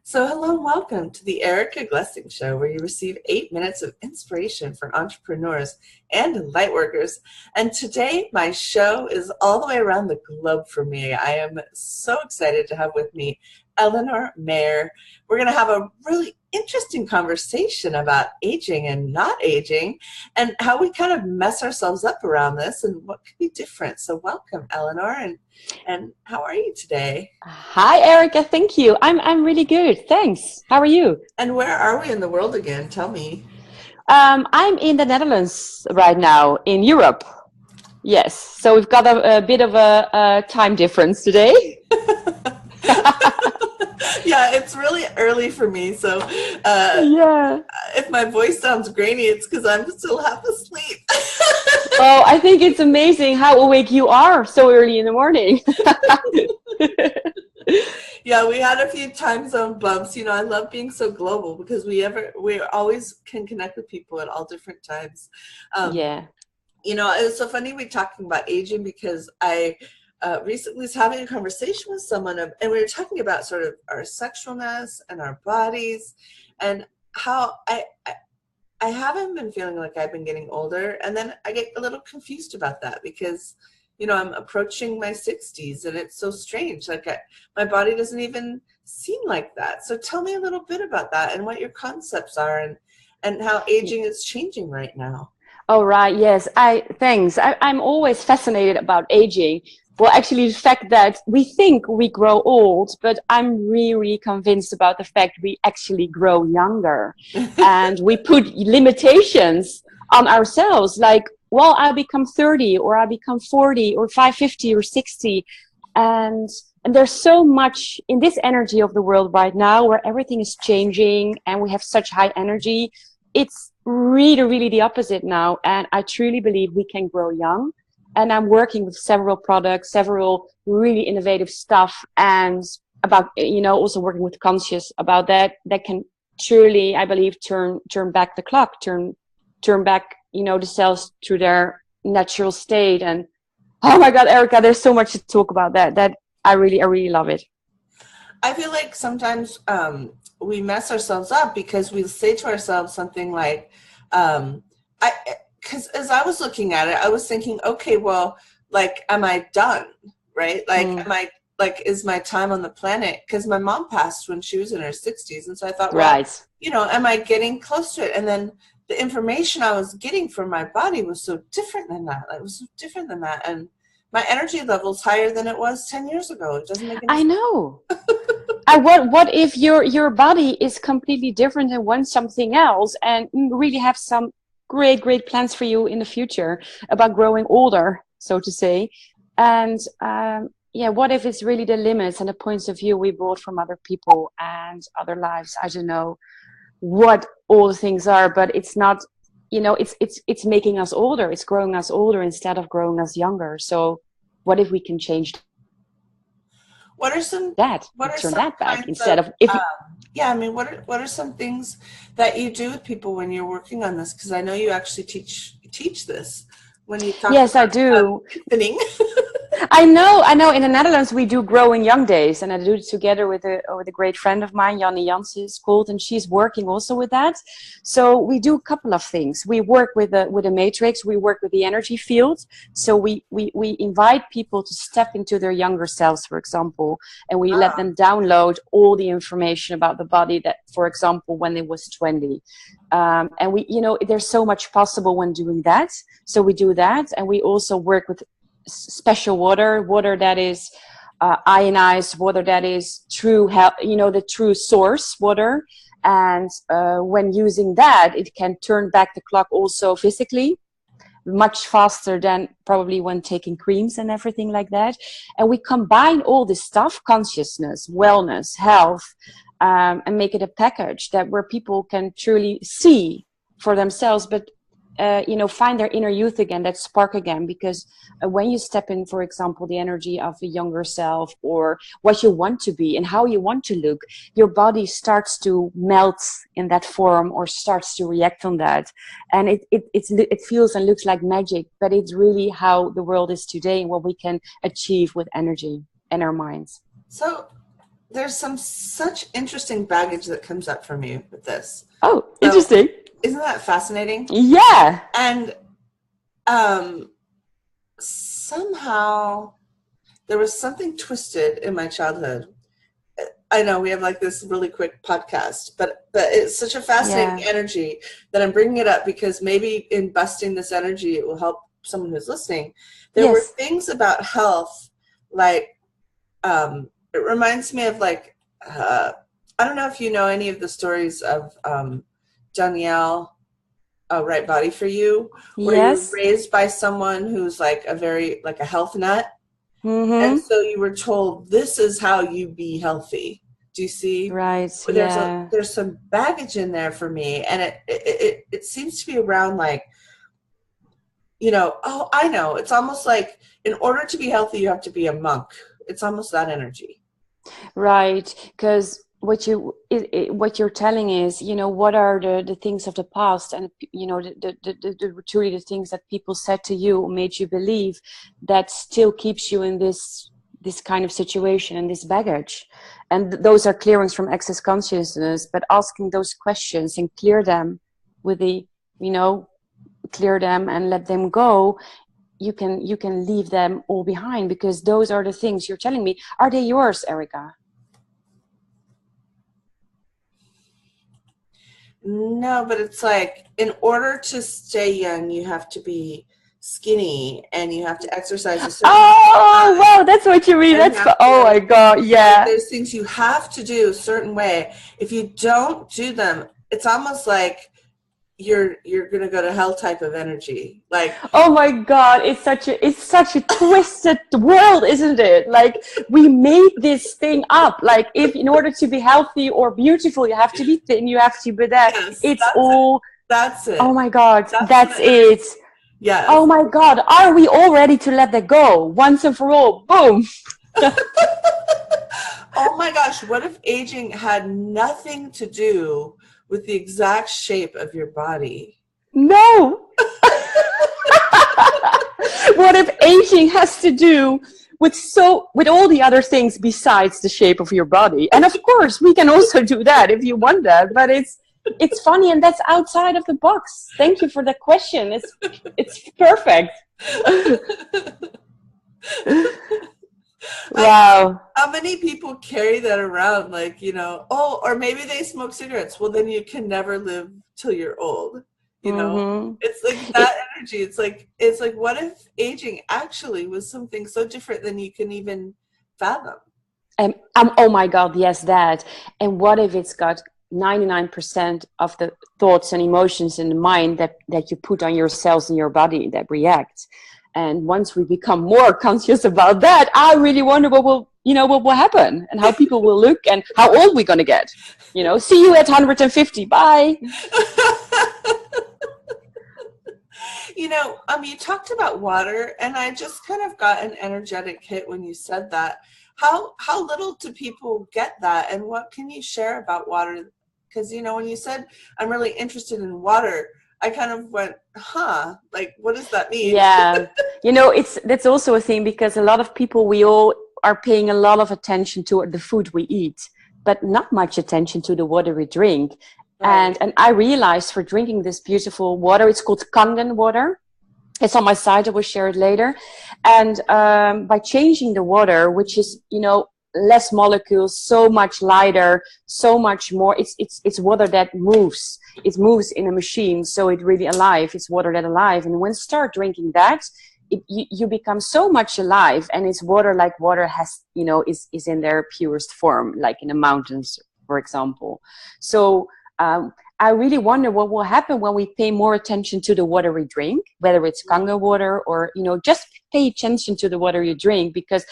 So, hello and welcome to the Erica Glessing Show, where you receive 8 minutes of inspiration for entrepreneurs and lightworkers. And today, my show is all the way around the globe for me. I am so excited to have with me Elenoor Meijer. We're going to have a really interesting conversation about aging and not aging and how we kind of mess ourselves up around this and what could be different. So, welcome, Elenoor, and how are you today? Hi, Erica. Thank you. I'm really good. Thanks. How are you? And where are we in the world again? Tell me. I'm in the Netherlands right now, in Europe. Yes. So we've got a bit of a time difference today. Yeah, it's really early for me. So Yeah. if my voice sounds grainy, it's because I'm still half asleep. Oh, I think it's amazing how awake you are so early in the morning. Yeah, we had a few time zone bumps. I love being so global because we always can connect with people at all different times. Um, Yeah. it was so funny we talking about aging because I recently was having a conversation with someone and we were talking about sort of our sexualness and our bodies and how I haven't been feeling like I've been getting older, and then I get a little confused about that because I'm approaching my 60s and it's so strange, like my body doesn't even seem like that. So tell me a little bit about that and what your concepts are and how aging is changing right now. Oh, right. Yes. Thanks. I'm always fascinated about aging. Well, actually, the fact that we think we grow old, but I'm really convinced about the fact we actually grow younger. And we put limitations on ourselves, like, well, I become 30 or I become 40 or 550 or 60. And and there's so much in this energy of the world right now where everything is changing and we have such high energy. It's really the opposite now, and I truly believe we can grow young. And I'm working with several products, several really innovative stuff, and about also working with conscious about that can truly, I believe, turn back the clock, turn back the cells to their natural state. And oh my god, Erica, there's so much to talk about that I really love it. I feel like sometimes we mess ourselves up because we say to ourselves something like, I, because as I was looking at it, I was thinking, okay, well, like, am I done? Right? Like, Mm, is my time on the planet? Because my mom passed when she was in her 60s. And so I thought, well, right. am I getting close to it? And then the information I was getting from my body was so different than that. Like, it was so different than that. And my energy level's higher than it was 10 years ago. It doesn't make any I sense. know. What if your body is completely different and wants something else, and really have some great plans for you in the future about growing older, so to say. And yeah, what if it's really the limits and the points of view we brought from other people and other lives? I don't know what all the things are, but it's not, it's making us older, it's growing us older instead of growing us younger. So what if we can change What are some that what and are turn some that back kinds instead of of if yeah, I mean, what are some things that you do with people when you're working on this? Because I know you actually teach this when you talk yes, I about do. deepening. I know. In the Netherlands, we do Growing Young Days, and I do it together with a great friend of mine, Janne Jansen is called, and she's working also with that. So we do a couple of things. We work with a matrix. We work with the energy field. So we invite people to step into their younger selves, for example, and we let Ah, them download all the information about the body that, for example, when they was 20. And there's so much possible when doing that. So we do that, and we also work with special water that is ionized, water that is true, the true source water. And when using that, it can turn back the clock also physically much faster than probably when taking creams and everything like that. And we combine all this stuff, consciousness, wellness, health, and make it a package that where people can truly see for themselves, but find their inner youth again, that spark again. Because when you step in, for example, the energy of a younger self, or what you want to be and how you want to look, your body starts to melt in that form or starts to react on that. And it feels and looks like magic, but it's really how the world is today and what we can achieve with energy and our minds. so there's some such interesting baggage that comes up for me with this. Oh, So, interesting. isn't that fascinating? Yeah. And somehow there was something twisted in my childhood. I know we have like this really quick podcast, but it's such a fascinating Yeah. energy that I'm bringing it up because maybe in busting this energy, it will help someone who's listening. There were Yes. things about health, like it reminds me of like I don't know if you know any of the stories of Danielle, Right Body for You, where you were Yes. raised by someone who's like a very like a health nut. And Mm-hmm. so you were told this is how you be healthy. Do you see? Right. There's Yeah. there's some baggage in there for me, and it seems to be around like, oh, I know. It's almost like in order to be healthy, you have to be a monk. It's almost that energy. Right. Because what you're telling is, what are the things of the past, and the truly the things that people said to you, made you believe, that still keeps you in this kind of situation and this baggage. And those are clearings from excess consciousness. But asking those questions and clear them with clear them and let them go, you can leave them all behind, because those are the things you're telling me. Are they yours, Erica? No, but it's like in order to stay young, you have to be skinny and you have to exercise a certain Oh, time. wow, that's what you mean. And you have Oh to, my God, like, yeah. there's things you have to do a certain way. If you don't do them, it's almost like you're gonna go to hell type of energy. Like, Oh my God, it's such a twisted world, isn't it? Like, we made this thing up. Like, if in order to be healthy or beautiful, you have to be thin, you have to be that. yes, It's that's it. all. That's Oh it. my God, That's that's the it. energy. Yes. Oh my God, are we all ready to let that go once and for all? Boom. Oh my gosh, what if aging had nothing to do with the exact shape of your body? No. What if aging has to do with all the other things besides the shape of your body? And of course, we can also do that if you want that. But it's funny, and that's outside of the box. Thank you for the question. It's perfect. I Wow. How many people carry that around? Like, oh, or maybe they smoke cigarettes. Well, then you can never live till you're old. Mm-hmm. It's like It, that energy. It's like, what if aging actually was something so different than you can even fathom? oh my God, yes, that. And what if it's got 99% of the thoughts and emotions in the mind that you put on your cells in your body that react? And once we become more conscious about that, I really wonder what will happen, and how people will look, and how old we're going to get. See you at 150. Bye. You talked about water, and I just kind of got an energetic hit when you said that. How little do people get that, and what can you share about water? Because when you said I'm really interested in water, I kind of went, huh, like what does that mean? Yeah. That's also a thing, because a lot of people, we all are paying a lot of attention to the food we eat, but not much attention to the water we drink. Right. And I realized, for drinking this beautiful water, it's called Kangen water. It's on my site. I will share it later. And by changing the water, which is, less molecules, so much lighter, so much more. It's water that moves. It moves in a machine, so it really alive. It's water that alive. And when you start drinking that, you become so much alive. And it's water like water has, is in their purest form, like in the mountains, for example. So I really wonder what will happen when we pay more attention to the water we drink, whether it's Kangen water or, just pay attention to the water you drink, because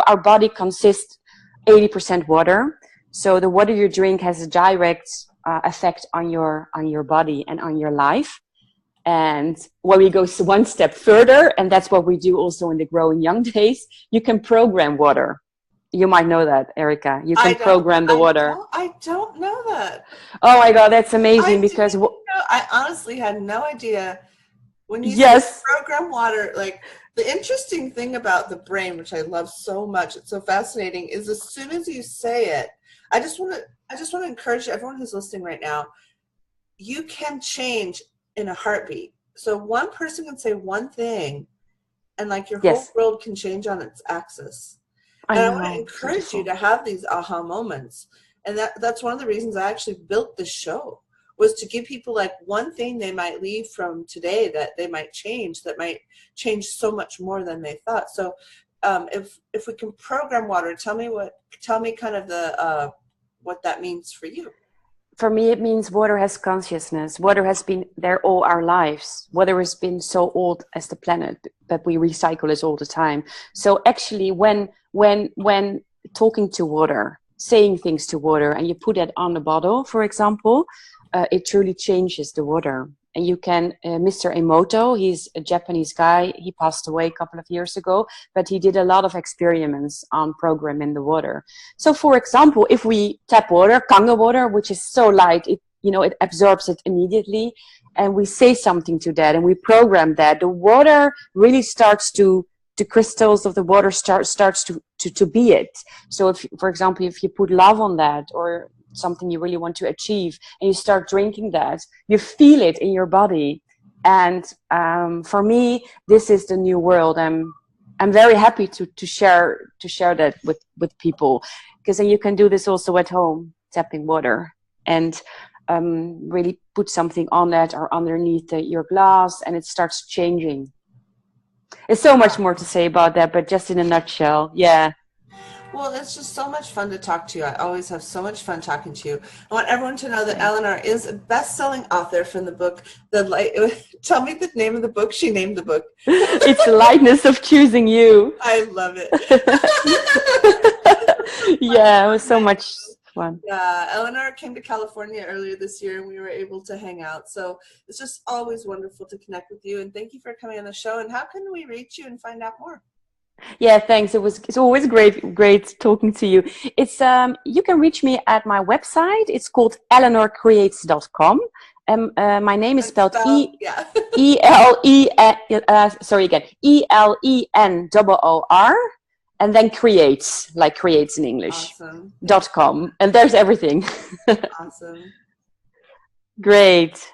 our body consists 80% water. So the water you drink has a direct effect on your body and on your life. And when we go one step further, and that's what we do also in the Growing Young days, you can program water. You might know that, Erica. You can program the water. I don't know that. Oh my God, that's amazing, I didn't because know. I honestly had no idea When you say Yes. program water, like the interesting thing about the brain, which I love so much, it's so fascinating, is as soon as you say it, I just want to encourage everyone who's listening right now, you can change in a heartbeat. So one person can say one thing and like your whole Yes. world can change on its axis. I And I want to know. encourage you Beautiful. to have these aha moments. And that's one of the reasons I actually built this show, was to give people like one thing they might leave from today that they might change, that might change so much more than they thought. So if we can program water, tell me kind of the what that means for you. For me, it means water has consciousness. Water has been there all our lives. Water has been so old as the planet that we recycle it all the time. So actually, when talking to water, saying things to water, and you put that on the bottle, for example, it truly changes the water. And you can, Mr. Emoto, he's a Japanese guy. He passed away a couple of years ago, but he did a lot of experiments on programming the water. So, for example, if we tap water, Kangen water, which is so light, it absorbs it immediately, and we say something to that, and we program that, the water really starts to the crystals of the water starts to be it. So, if, for example, if you put love on that, or something you really want to achieve, and you start drinking that, you feel it in your body. And for me, this is the new world. I'm very happy to share that with people, because then you can do this also at home, tapping water, and really put something on that or underneath your glass, and it starts changing. There's so much more to say about that, but just in a nutshell, yeah. Well, it's just so much fun to talk to you. I always have so much fun talking to you. I want everyone to know that Thanks. Elenoor is a best-selling author from the book, The Light. Tell me the name of the book. She named the book. It's the lightness of choosing you. I love it. Yeah, it was so much fun. Yeah, Elenoor came to California earlier this year, and we were able to hang out. So it's just always wonderful to connect with you. And thank you for coming on the show. And how can we reach you and find out more? Yeah, thanks. It's always great talking to you. It's you can reach me at my website. It's called elenoorcreates.com. My name is It's spelled spelled, yeah. sorry again, ELENOOR, and then creates, like creates in English, Awesome. Thank .com, and there's everything. Awesome. Great.